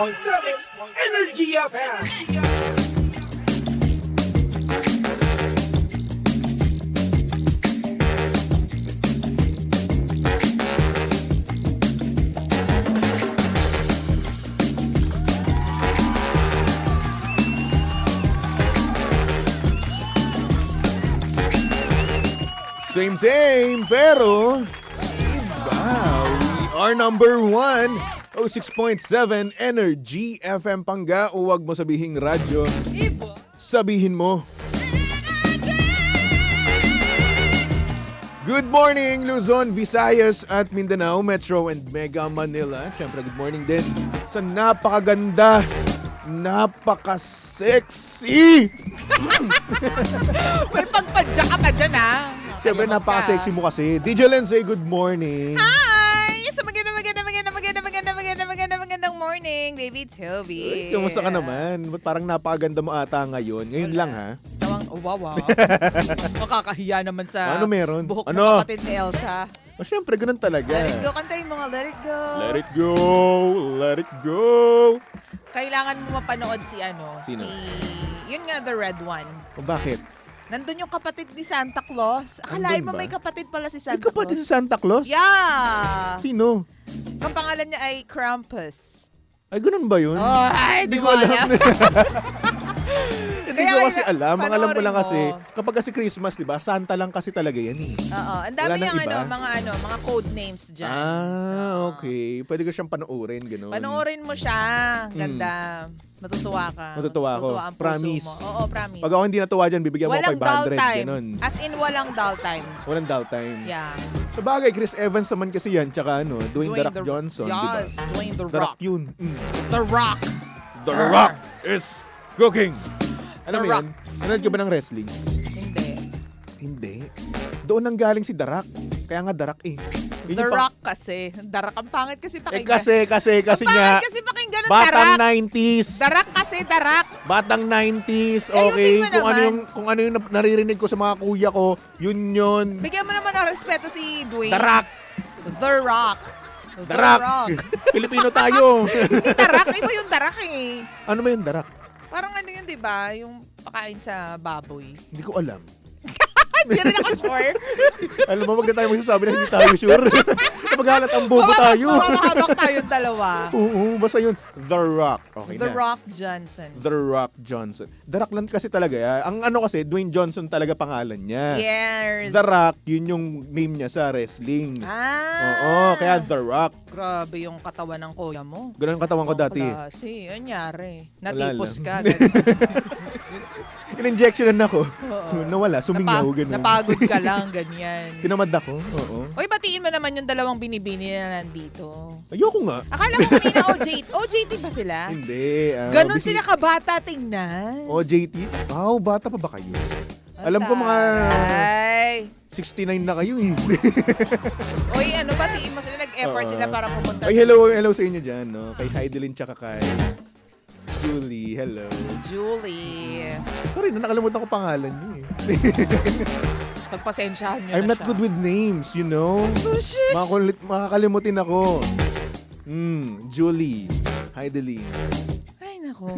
Energy FM. Same, pero iba. We are number 1. 06.7 Energy FM Pangga. O wag mo sabihing radyo. Sabihin mo. Good morning, Luzon, Visayas at Mindanao, Metro and Mega Manila. Siyempre, good morning din sa napakaganda, napaka-sexy. May pagpadya ka pa dyan, ha? Siyempre, napaka-sexy mo kasi. DJ Lindsay, good morning. Hi! Sa magandang morning, baby Toby. Ay, kamusta ka naman? Ba't parang napakaganda mo ata ngayon? Ngayon lang, ha? Wow. Makakahiya naman sa Ano meron? buhok Ano? ng kapatid ni Elsa. O, syempre, ganun talaga. Let it go, kantayin mo nga, let it go. Let it go. Let it go. Kailangan mo mapanood si Sino? yun nga, the red one. O, bakit? Nandun yung kapatid ni Santa Claus. Akalain Andun mo ba? may kapatid pala si May Santa kapatid Claus. si Santa Claus? Yeah! Sino? Ang pangalan niya ay Krampus. Ay, ganun ba yun? Oh, ay, Hindi di ko mo alam. alam. Hindi Kaya ko kasi alam. Ang alam ko panoorin lang kasi, mo. kapag kasi Christmas, di ba? Santa lang kasi talaga yan eh. Oo, ang Wala dami nang yung iba? mga code names dyan. Okay. Pwede ko siyang panoorin, ganun. Panoorin mo siya. Ganda. Matutuwa ka. Matutuwa ako. ang puso Promise. mo. Oo, promise. Pag ako hindi natuwa dyan, bibigyan mo walang ako dull 500, time. ganun. As in, walang dull time. Walang dull time. Yeah. Sa bagay, Chris Evans naman kasi yan, tsaka Dwayne The Rock Johnson, di ba? Yes, Dwayne The The Rock. Rock yun. The Rock. The Rock is cooking. Alam The mo Rock. yan? Nanonood ka ba ng wrestling? Hindi. Hindi. Doon nang galing si The Rock. Kaya nga The Rock eh. Yun The yung Rock kasi. The Rock. Ang pangit kasi Eh pakinggan. kasi ang nga, pangit kasi pakinggan ng The batang Rock. 90s. The Rock kasi, The Rock. Batang 90s, Ayusin okay? mo naman. Kung ano yung naririnig ko sa mga kuya ko, yun. Bigyan mo naman ng respeto si Dwayne. The Rock. The Rock. The Rock. Pilipino tayo. Hindi The Rock. Iba yung The Rock eh. Ano ba yung The Rock? Parang ano yun, di ba? Yung pakain sa baboy. Hindi ko alam. Hindi rin ako sure. Alam mo, wag na tayo magsasabi na hindi tayo sure. Maghalat ang bobo tayo. Mamahabak tayong dalawa. Oo, basta yun. The Rock. Okay The na. Rock Johnson. The Rock Johnson. The Rock lang kasi talaga. Ang ano kasi, Dwayne Johnson talaga pangalan niya. Yes. The Rock, yun yung name niya sa wrestling. Oo, kaya The Rock. Grabe yung katawan ng kuya mo. Ganun ang katawan ko dati. Klase. Anyari. Wala Natipos lang. ka. In-injectionan ako. Oo. Nawala, sumingaw, ganun. Napagod ka lang, ganyan. Tinamad ako, oo. Oy, batiin mo naman yung dalawang binibini na nandito. Ayoko nga. Akala ko kanina OJT ba sila? Hindi. Ganon sila kabata tingnan. OJT? Wow, bata pa ba kayo? Alam ko mga Ay. 69 na kayo eh. Oy, batiin mo sila. Nag-effort sila para pumunta. Ay, hello sa inyo dyan, no? Kay Heidelin tsaka kay Julie, hello. Julie. Sorry, nakalimutan ko pangalan niyo eh. Pagpasensyahan nyo I'm na not siya. good with names, you know? Oh, shit. Makakalimutin ako. Julie, Heidelin. Ay, nako.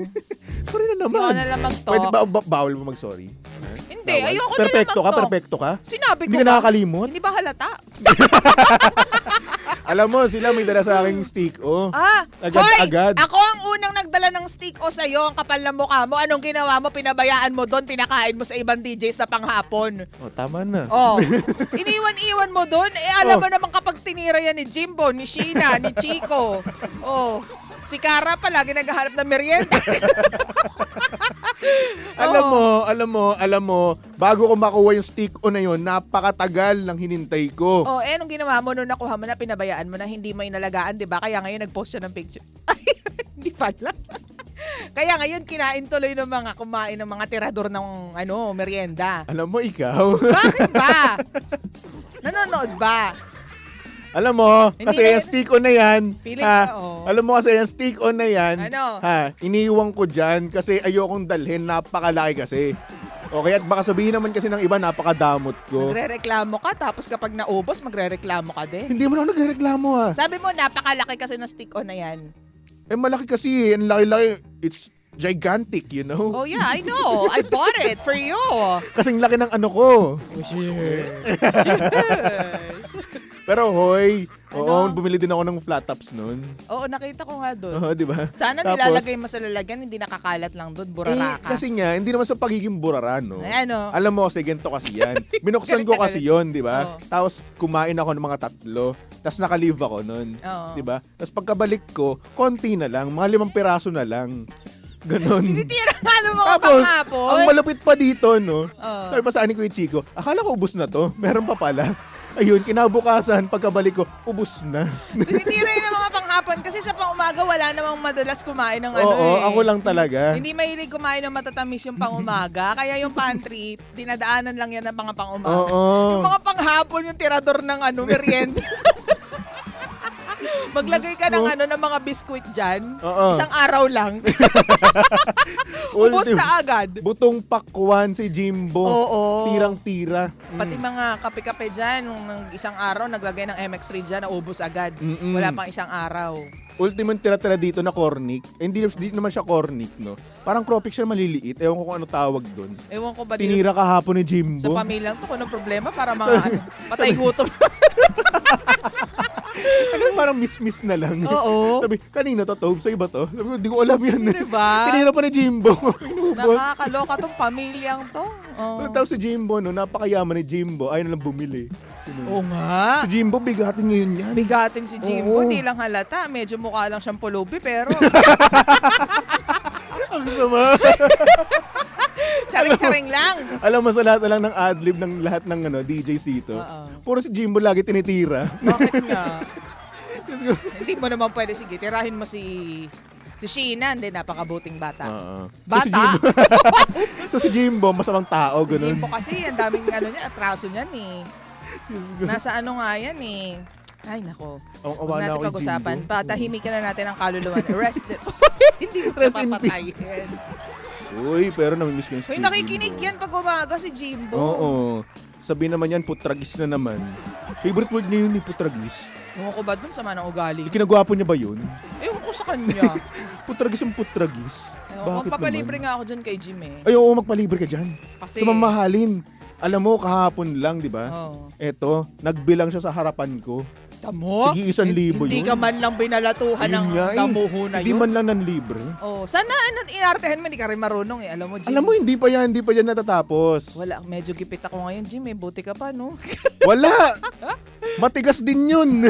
Sorry na naman. Ayoko na lang mag-talk. Pwede ba bawal mo mag-sorry? Ha? Hindi, Bawal? ayoko na lang Perfecto ka? mag-talk. Perfecto ka? Sinabi ko Hindi ka nakakalimot? Hindi ba halata? Alam mo, sila may dala sa aking stick, oh. Agad-agad. Hoy! Ako ang unang nagdala ng stick o sa'yo, ang kapal ng mukha mo. Anong ginawa mo? Pinabayaan mo doon, pinakain mo sa ibang DJs na panghapon. Oh, tama na. Oh, iniwan-iwan mo doon. Alam mo naman kapag tinira yan ni Jimbo, ni Sheena, ni Chico. Oh, si Cara palagi naghahanap ng merienda. Alam mo, bago ko makuha yung stick o na yun, napakatagal lang hinintay ko. Oh, anong ginawa mo nung nakuha mo na, pinabayaan mo na hindi may nalagaan, di ba? Kaya ngayon nag-post siya ng picture. Ay, hindi pala. Kaya ngayon kinain tuloy ng mga kumain ng mga tirador ng merienda. Alam mo, ikaw. Bakit ba? Nanonood ba? Alam mo, Hindi kasi na- yung stick on na yan, Feeling ha, ko, oh. alam mo kasi yung stick on na yan, Ano? iniiwan ko dyan kasi ayokong dalhin, napakalaki kasi. Okay, at baka sabihin naman kasi ng iba, napakadamot ko. Nagre-reklamo ka, tapos kapag naubos, magre-reklamo ka din. Hindi mo na ako nagreklamo Sabi mo, napakalaki kasi ng stick-on na yan. malaki kasi. Ang laki-laki. It's gigantic, you know? Oh yeah, I know. I bought it for you. Kasing laki ng ano ko. Pero hoy, oo, Ano? bumili din ako ng flat tops nun. Oo, nakita ko nga doon. Oo, di ba? Sana Tapos, nilalagay mo sa lalagyan, hindi nakakalat lang doon, burara ka. kasi nga, hindi naman sa pagiging burara, no? Ay, ano? Alam mo kasi, ganito kasi yan. Binuksan ko kasi yon, di ba? Oo. Tapos kumain ako ng mga 3. Tapos nakalive ako nun. Oo. Di ba? Tapos pagkabalik ko, konti na lang, mga 5 piraso na lang. Ganon. Tinitira nga ng mga Tapos, panghapon. ang malupit pa dito, no? Oo. Sabi pa sa anin ko yung Chico, akala ko ubus na to. Meron pa pala. Ayun, kinabukasan, pagkabalik ko, ubus na. Tinitira yun ng mga panghapon kasi sa pangumaga wala namang madalas kumain ng ano Oo, eh. ako lang talaga. Hindi mahilig kumain ng matatamis yung pangumaga. Kaya yung pantry, dinadaanan lang yan ng mga pangumaga. Oo. Yung mga panghapon, yung tirador ng merienda. Maglagay ka ng ng mga biskuit dyan. Oo. Isang araw lang. Ubus na agad. Butong pakwan si Jimbo. Oo. Tirang-tira. Pati mga kape-kape dyan, nung isang araw, naglagay ng MX3 dyan, naubos agad. Mm-mm. Wala pang isang araw. Ultimate tira-tira dito na cornic. Hindi naman siya cornic, no? Parang cropik siya maliliit. Ewan ko kung ano tawag doon. Ewan ko ba dito Tinira kahapon ni Jimbo. sa pamilyang to, kung anong problema para mga patay gutom. Ano, parang miss-miss na lang. Oo. Sabi, kanina to, Tob? Sa iba to? Sabi ko, di ko alam yan. Diba? Tinira pa ni Jimbo. Inubos. Nakakaloka tong pamilyang to. Oh. Tapos si Jimbo, no, napakayaman ni Jimbo. Ayaw na lang bumili. Oo nga. Si Jimbo, bigatin ngayon yan. Bigatin si Jimbo, Oo. hindi lang halata. Medyo mukha lang siyang pulubi, pero Ang sama. charing-charing lang. Alam mo, sa lahat na lang ng adlib ng lahat ng DJs dito, Oo. puro si Jimbo lagi tinitira. Bakit nga? Diyos ko. Hindi mo naman pwede, sige, tirahin mo si Sheena, hindi, napakabuting bata. Oo. Bata? So si Jimbo, so si Jimbo, masamang tao, ganun. Jimbo kasi, ang daming niya, atraso niyan eh. Diyos ko. Nasa ano nga yan eh. Ay, nako. Ang awa Huwag na natin ako kay pag-usapan. Jimbo. Patahimikan na natin ang kaluluwa. Arrested. Hindi mo Rest in papatayin. Uy, pero namimiss ko yung Hoy, nakikinig yan pag umaga si Jimbo. Oo. Sabi naman yan, putragis na naman. Favorite word niya yun ni putragis. Ewan ko ba dun, sama ng ugali? Ikinagwapo niya ba yun? Ewan ko sa kanya. Putragis ang putragis. Bakit Magpapalibre naman? nga ako dyan kay Jim eh. Ay, oo, magpalibre ka dyan. Kasi, Sa mamahalin. Alam mo, kahapon lang, di ba? Oh. Eto, nagbilang siya sa harapan ko. Tamo? Sige, 1,000 Hindi yun. ka man lang binalatuhan ng Yun nga eh. damuho na Hindi yun. man lang ng libre. Oh, sana inartehan mo, hindi ka rin marunong eh. Alam mo, Jim. Alam mo, hindi pa yan natatapos. Wala, medyo gipit ako ngayon, Jim eh. Buti ka pa, no? Wala! Matigas din yun.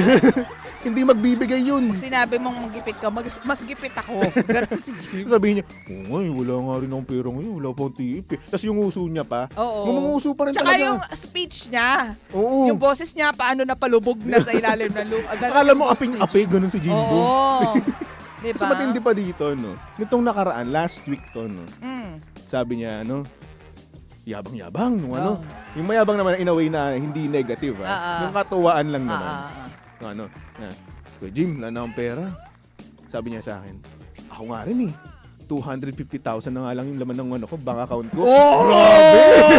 Hindi magbibigay yun. Pag sinabi mong magipit ka, mas gipit ako. Ganun si Jim. Sabihin niya, oo nga, wala nga rin akong pera ngayon. Wala pa akong tiip eh. Tapos yung uso niya pa. Oo. Ngumunguso pa rin Tsaka talaga. yung speech niya. Oo. Yung boses niya, paano napalubog na sa ilalim ng lupa. Akala mo aping-ape, ganun si Jimbo. Oo. Diba? So matindi pa dito, no? Nitong nakaraan, last week to, no? Mm. Sabi niya, ano? Yabang-yabang, nung ano? Oo. Yung mayabang naman in a way na hindi negative, Yung katuwaan lang naman. Yung ano, na, Kuya Jim, wala na akong pera. Sabi niya sa akin, ako nga rin eh. 250,000 na nga lang yung laman ng ano ko, bank account ko. Oh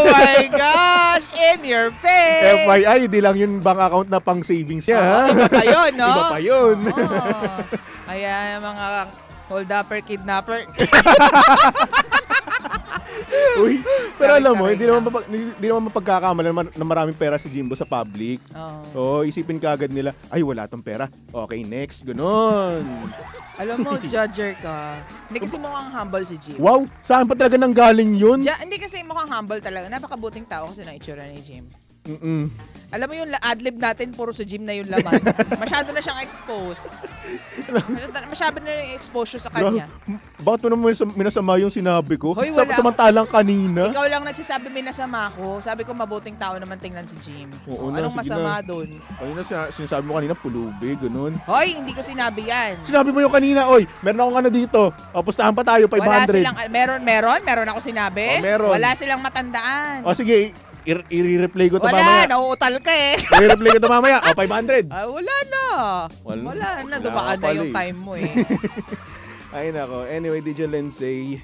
my gosh! In your face! FYI, di lang yung bank account na pang savings niya, ha? Iba pa yun, no? Iba pa yun. Oo. Kaya mga hold-upper, kidnapper. Uy, pero alam mo, Charing-charing hindi naman mapagkakamala na maraming pera si Jimbo sa public. Oo. So, isipin ka agad nila, ay, wala tong pera. Okay, next. Ganon. Alam mo, judger ka. Hindi kasi mukhang humble si Jim. Wow, saan pa talaga nang galing yun? Hindi kasi mukhang humble talaga. Napakabuting tao kasi na itsura ni Jim. Mm-mm. Alam mo yung adlib natin, puro sa gym na yung laman. Masyado na siyang exposed. Masyado na yung exposure sa kanya. Bakit mo naman minasama yung sinabi ko? Hoy, wala. Samantalang kanina. Ikaw lang nagsasabi minasama ko. Sabi ko mabuting tao naman tingnan si Jim. Oo na, Anong sige masama na. doon? Ayun na, sinasabi mo kanina, pulubi, ganun. Hoy, hindi ko sinabi yan. Sinabi mo yung kanina, oy, meron akong ano dito. O, pustahan pa tayo, 500. Wala silang, meron ako sinabi. Oh, meron. Wala silang matandaan. O sige, i-replay ko ito Wala, mamaya. nauutal ka eh. I-replay ko ito mamaya. O, 500. Wala na. Wala na, dumaan na pala yung eh. time mo eh. Ay nako. Anyway, DJ Lindsay.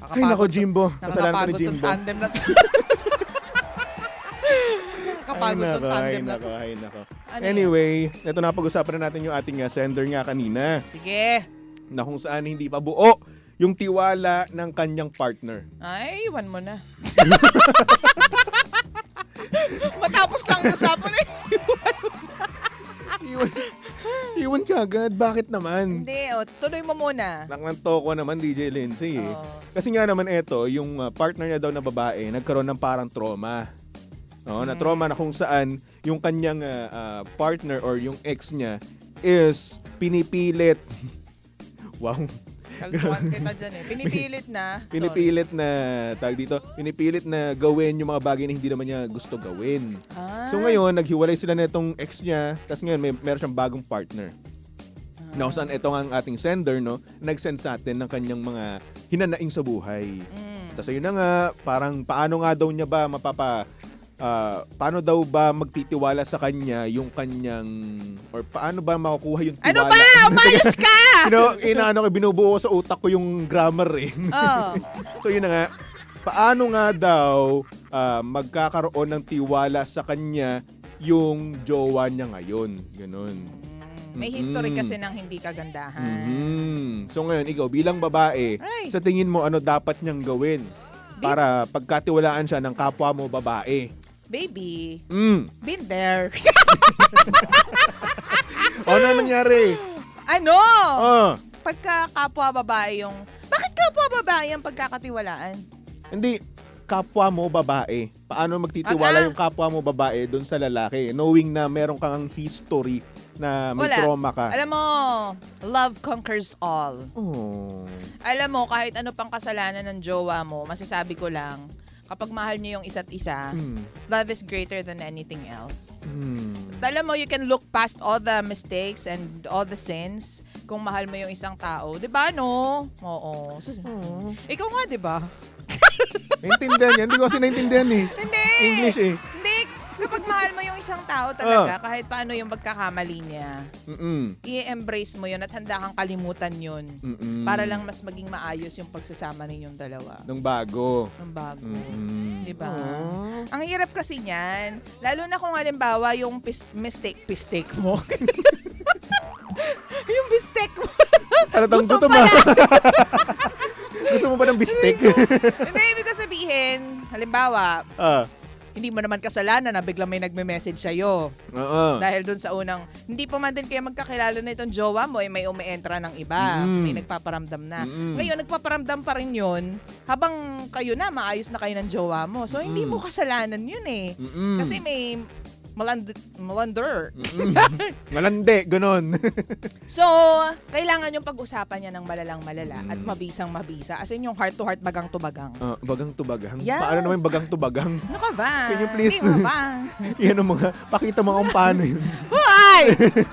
Ay nako, Jimbo. Kasalanan ko ni Nakakapagod tong Jimbo. tandem na to. Nakakapagod tong tandem na to. Ay nako. Ano Anyway, ito na pag-usapan na natin yung ating sender nga kanina Sige. na kung saan hindi pa buo yung tiwala ng kanyang partner. Ay, iwan mo na. Matapos lang yung usapan eh. Iwan ka agad. Bakit naman? Hindi, tuloy mo muna. Naklanto ko naman, DJ Lindsay eh. Oo. Kasi nga naman ito, yung partner niya daw na babae, nagkaroon ng parang trauma. No, na trauma na kung saan yung kanyang partner or yung ex niya is pinipilit. Wow. Kaltuan kita dyan eh. Pinipilit na. Pinipilit na, tawag dito, pinipilit na gawin yung mga bagay na hindi naman niya gusto gawin. So ngayon, naghiwalay sila na itong ex niya, tapos ngayon meron siyang bagong partner. Na kung saan ito ang ating sender, no, nag-send sa atin ng kanyang mga hinanaing sa buhay. Tapos ayun na nga, parang paano nga daw niya ba paano daw ba magtitiwala sa kanya yung kanyang, or paano ba makukuha yung tiwala? Ano ba? Umayos ka! Binubuo sa utak ko yung grammar eh. Oh. So yun na nga, paano nga daw magkakaroon ng tiwala sa kanya yung jowa niya ngayon? Ganun. May history kasi ng hindi kagandahan. So ngayon, ikaw bilang babae, Ay. sa tingin mo ano dapat niyang gawin para pagkatiwalaan siya ng kapwa mo babae? Baby, been there. Ano nangyari? Ano? Bakit Kapwa babae yung... Bakit kapwa babae ang pagkakatiwalaan? Hindi, kapwa mo babae. Paano magtitiwala yung kapwa mo babae doon sa lalaki? Knowing na meron kang history na may trauma ka. Alam mo, love conquers all. Oh. Alam mo, kahit ano pang kasalanan ng jowa mo, masasabi ko lang, kapag mahal niyo yung isa't isa, love is greater than anything else. Alam mo, you can look past all the mistakes and all the sins kung mahal mo yung isang tao. Diba, no? Oo. Ikaw nga, diba? Naintindihan yan? Hindi ko kasi naintindihan eh. Hindi! English eh. Hindi! Kapag mahal mo yung isang tao talaga, kahit paano yung pagkakamali niya, i-embrace mo yun at handa kang kalimutan yun para lang mas maging maayos yung pagsasama ninyong dalawa. Nung bago. Diba? Ang hirap kasi niyan, lalo na kung halimbawa yung mistake mo. Yung mistake mo. Halatang gutom ba? Gusto mo ba ng bistek? Ibig ko sabihin, halimbawa, hindi mo naman kasalanan na biglang may nagme-message sa'yo. Dahil dun sa unang, hindi pa man din kaya magkakilala na itong jowa mo, may umi-entra ng iba. May nagpaparamdam na. Ngayon, nagpaparamdam pa rin yun habang kayo na, maayos na kayo ng jowa mo. So, hindi mo kasalanan yun eh. Kasi may malander. Malande, ganon. So, kailangan yung pag-usapan niya ng malalang-malala at mabisang-mabisa. As in yung heart-to-heart, bagang-to-bagang. Bagang-to-bagang? Yes. Paano naman bagang-to-bagang? Ano ka ba? Can you please? Hindi mo ba? Yan ang mga, pakita mo kung paano yun. Huwag!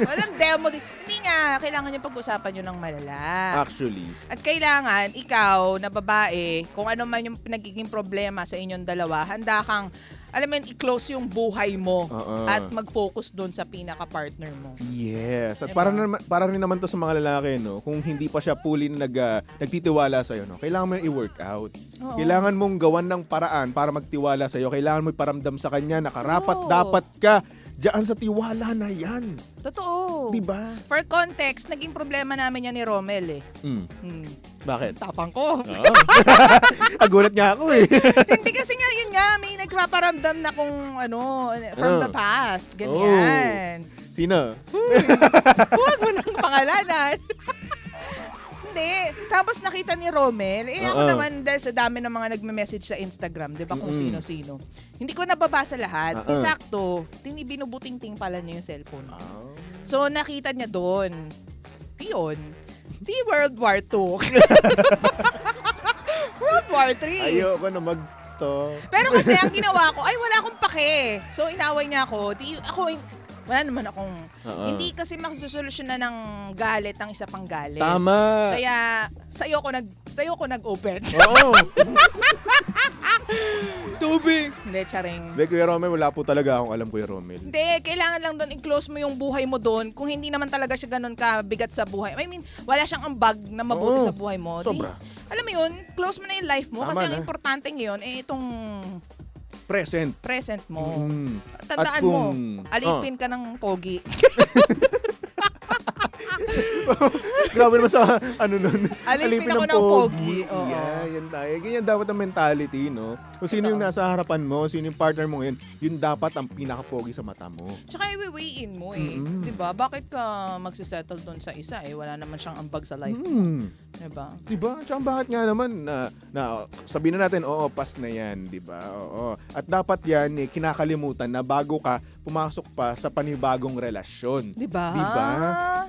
Walang demo. Hindi nga, kailangan yung pag-usapan yun ng malala. Actually. At kailangan, ikaw na babae, kung ano man yung nagiging problema sa inyong dalawa, handa kang, alam mo yun, i-close yung buhay mo at mag-focus doon sa pinaka-partner mo. Yes. At Diba? para rin naman to sa mga lalaki, no? Kung hindi pa siya fully nagtitiwala sa'yo, no? Kailangan mo yung i-work out. Oo. Kailangan mong gawan ng paraan para magtiwala sa'yo. Kailangan mo iparamdam sa kanya na dapat ka diyan sa tiwala na yan. Totoo. Diba? For context, naging problema namin yan ni Romel eh. Bakit? Tapang ko. Agulat nga ako eh. Hindi kasi nga yun nga, may nagpaparamdam na kung ano, from the past. Ganyan. Sino? Huwag mo nang pangalanan. Hindi. Tapos nakita ni Romel, ako naman dahil sa dami ng mga nagme-message sa Instagram, di ba, kung sino-sino. Hindi ko nababasa lahat. Eksakto. Binubuting-ting pala niya yung cellphone. So, nakita niya doon. Yun. Di World War II. World War III. Ayoko na magto. Pero kasi ang ginawa ko, ay wala akong pake. So, inaway niya ako. Wala naman akong, hindi kasi masusolusyonan ng galit ang isa pang galit. Tama. Kaya, sa'yo ko nag-open. Oo. Tubig. Hindi, charing. Hindi, Kuya Romel, wala po talaga akong alam, Kuya Romel. Hindi, kailangan lang doon i-close mo yung buhay mo doon. Kung hindi naman talaga siya ganun kabigat sa buhay. I mean, wala siyang ambag na mabuti sa buhay mo. Sobra. Alam mo yun, close mo na yung life mo. Tama kasi na. ang importante ngayon, itong present. mo. Mm. Tandaan At mo, kung- alipin ka ng pogi. Grabe naman sa ano nun. Alipin ako ng pogi. Oo. Yeah, yan tayo. Ganyan dapat ang mentality, no? Kung sino yung nasa harapan mo, sino yung partner mo ngayon, yun dapat ang pinaka-pogi sa mata mo. Tsaka i-weigh in mo eh. Mm-mm. 'Di ba? Bakit ka magsisettle doon sa isa eh? Wala naman siyang ambag sa life mo. Hmm. 'Di ba? Diba? Tsaka bakit nga naman na sabihin na natin, oo, pass na yan, diba? Oo. At dapat yan, kinakalimutan na bago ka pumasok pa sa panibagong relasyon. 'Di ba? Diba?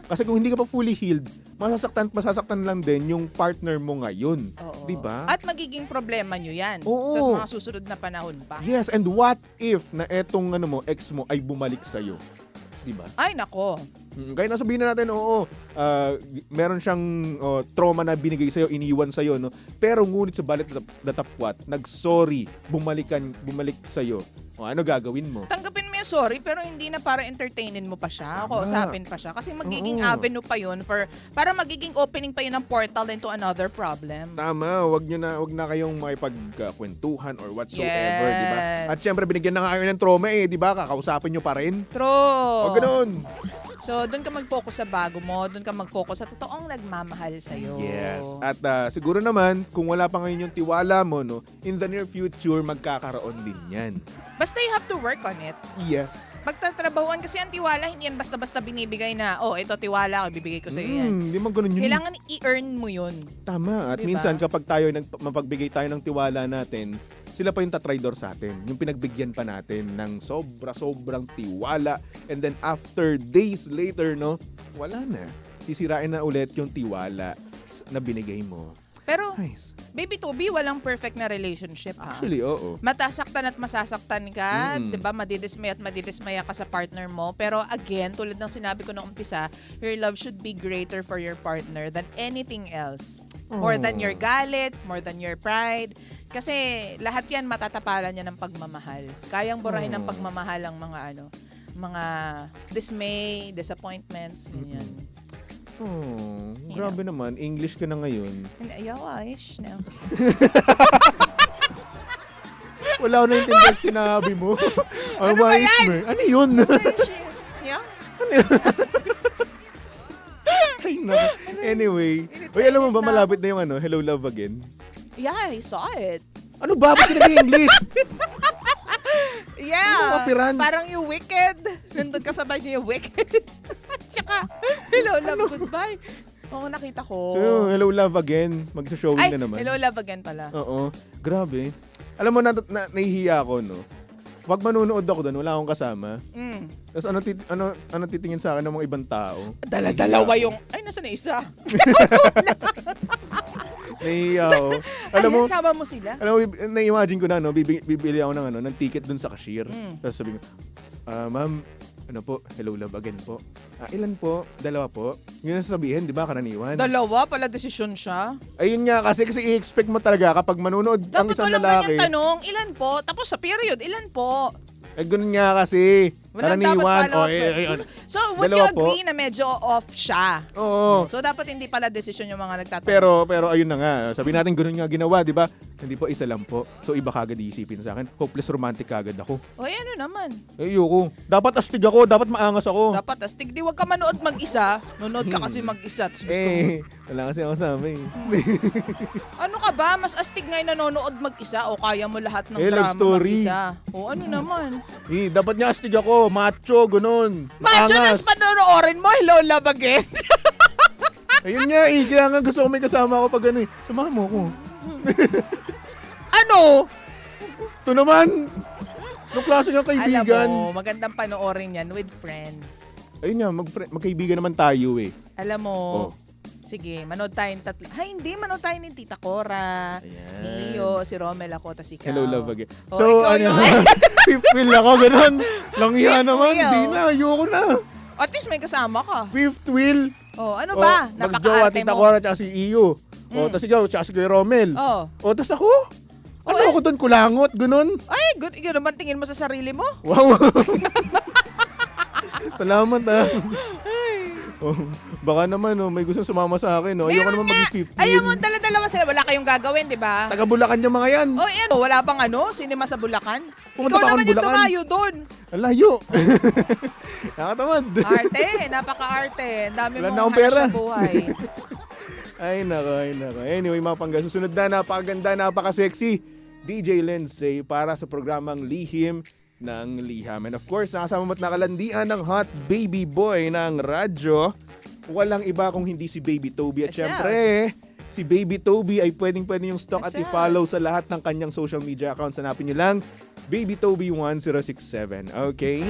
Kasi kung hindi ka pa fully healed, masasaktan lang din yung partner mo ngayon. Oo. Diba? At magiging problema nyo yan Oo. sa mga susunod na panahon pa. Yes, and what if na etong ex mo ay bumalik sa'yo? Diba? Ay, nako. Kaya nasabihin na natin, oo, meron siyang trauma na binigay sa'yo, iniwan sa'yo, no? Pero ngunit sa balit datapwat, nag-sorry, bumalik sa'yo. O, ano gagawin mo? Tanggapin mo yung sorry, pero hindi na para entertainin mo pa siya, Tama. kausapin pa siya. Kasi magiging Oo. avenue pa yun para magiging opening pa yun ng portal into another problem. Tama, wag na kayong makipagkwentuhan or whatsoever, Yes. di ba? At syempre, binigyan na kayo ng trauma di ba? Kakausapin nyo pa rin. True. Wag ganun. So, doon ka mag-focus sa bago mo, doon ka mag-focus sa totoong nagmamahal sa'yo. Yes. At siguro naman, kung wala pa ngayon yung tiwala mo, no, in the near future, magkakaroon din yan. Basta you have to work on it. Yes. Magtatrabahuan kasi ang tiwala, hindi yan basta-basta binibigay na, ito tiwala ko, bibigay ko sa'yo yan. Hindi man ganun yun. Kailangan i-earn mo yun. Tama. At Diba? minsan, kapag tayo mapagbigay tayo ng tiwala natin, sila pa yung tatraydor sa atin. Yung pinagbigyan pa natin ng sobrang tiwala. And then after days later, no, wala na. Sisirain na ulit yung tiwala na binigay mo. Pero, Nice. baby Toby, walang perfect na relationship, ha? Actually, oo. Matasaktan at masasaktan ka, Mm. 'di ba? Madidismaya ka sa partner mo. Pero again, tulad ng sinabi ko nung umpisa, your love should be greater for your partner than anything else. More than your galit, more than your pride. Kasi lahat 'yan matatapalan niya ng pagmamahal. Kayang burahin ng pagmamahal ang mga dismay, disappointments, ganyan. Oh, grabe naman. English ka na ngayon. And ayaw, no. Wala ko naintindihan sinabi mo. Ano ba yan? Ano yun? Yeah? Ay, naku. Anyway. Uy, alam mo ba malapit na yung Hello Love Again? Yeah, I saw it. Ano ba? Ba't English? Yeah. Kapiran? Parang yung Wicked. Nandun kasabay niya yung Wicked. Tsaka, hello, love, goodbye. Oo, nakita ko. So, Hello Love Again. Magsa-showing Ay, na naman. hello, love again pala. Oo. Grabe. Alam mo, nahihiya ako, no? Wag manunood ako doon, wala akong kasama. Mm. Tapos ano titingin sa akin ng mga ibang tao? Dala-dalawa yung... Ay, nasa na isa? Nahihiya ako. Alam mo, Ay, sama mo sila? alam mo, na-imagine ko na, no, bibili ako ng ticket dun sa cashier. Tapos sabi ko, ma'am, Hello Love Again po. Ilan po? Dalawa po. Yun ang sasabihin, di ba, karaniwan? Dalawa pala desisyon siya. Ayun nga, kasi i-expect mo talaga kapag manunood ang Dapat isang walang lalaki. ganyan tanong, ilan po? Tapos sa period, ilan po? Ganun nga kasi. Walang dapat Karaniwan. follow-up Ayun. So, would you Dalawa po. agree na medyo off siya? Oo. So, dapat hindi pala desisyon yung mga nagtatanong. Pero ayun na nga. Sabi natin ganun nga ginawa, di ba? Hindi po, isa lang po. So iba kagad iisipin sa akin. Hopeless romantic kagad ako. O, ano naman? Ayoko. Dapat astig ako. Dapat maangas ako. Dapat astig. Di wag ka manood mag-isa. Nonood ka kasi mag-isa. Tapos gusto mo. Wala kasi ako sama eh. Ano ka ba? Mas astig nga yung nanonood mag-isa o kaya mo lahat ng Love drama story. mag-isa? O ano naman? Dapat niya astig ako. Macho, ganun. Macho nas Maangas. panonoorin mo. Hello, love again. Ayun nga kaya nga gusto ko may kasama ako pag ano Samahan mo ko. Ano? Ito naman. Anong klase ng kaibigan? Alam mo, magandang panoorin yan with friends. Ayun nga, magkaibigan naman tayo eh. Alam mo, Oh. sige, manood tayong tatlo. Ay, hindi, manood tayo ni Tita Cora, Ayan. ni Iyo, si Romel ako, tas ikaw. Hello Love Again. Oh, So, ikaw ano, yun. fifth wheel ako, ganun. Langya Fifth naman, wheel. di na, ayoko na. At least may kasama ka. Fifth wheel. Oh, ano ba? Magjowa, Napakaarte Tita mo. Cora, tsaka si Iyo. Tas ikaw, tsaka si Kuya Romel. Oh. Tas ako? Ano ako doon, kulangot, ganun? Ay, good. Yun naman tingin mo sa sarili mo. Wow. Salamat Oh, baka naman may gusto sumama sa akin. Ayoko naman maging fifth wheel. Ayaw mo, dala-dalawa sila. Wala kayong gagawin, di ba? Taga Bulacan yung mga yan. Oh, yan. Wala bang cinema sa Bulacan? Pumunta Ikaw pa ako naman ng yung Bulacan. tumayo doon. Ang layo. Nakatamad. Arte, napaka-arte. Ang dami Wala mong na akong halos pera. sa buhay. Ay, nako. Anyway, mga pangga, susunod na napakaganda, napaka-sexy. DJ Lindsay para sa programang Lihim ng Liham. And of course, nakasama mo't nakalandian ng hot baby boy ng radyo. Walang iba kung hindi si Baby Toby. At Yes, syempre, si Baby Toby ay pwedeng-pwede yung stalk at Yes, i-follow sa lahat ng kanyang social media accounts. Hanapin nyo lang, Baby Toby 1067. Okay?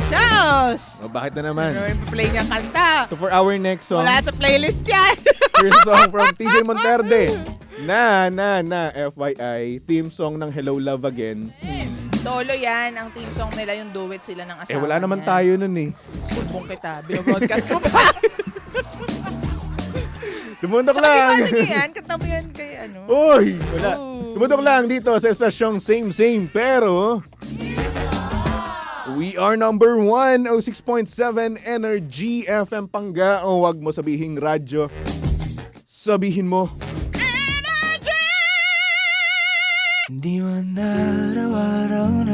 Shush! O, bakit na naman? Ano yung play niyang kanta? So for our next song, Wala sa playlist yan. here's a song from TJ Monterde. Na, FYI, theme song ng Hello Love Again. Solo yan. Ang team song nila, yung duet sila ng asawa Wala naman niya. tayo nun eh. Sumbong kita. Binobroadcast mo ba? Tumutok Tsaka di lang. ba ano yan? Kanta mo yan kay ano? Uy, wala. Oh. Tumutok lang dito sa estasyong same pero we are number 106.7 Energy FM Pangga. O wag mo sabihin radyo. Sabihin mo. Di man araw-araw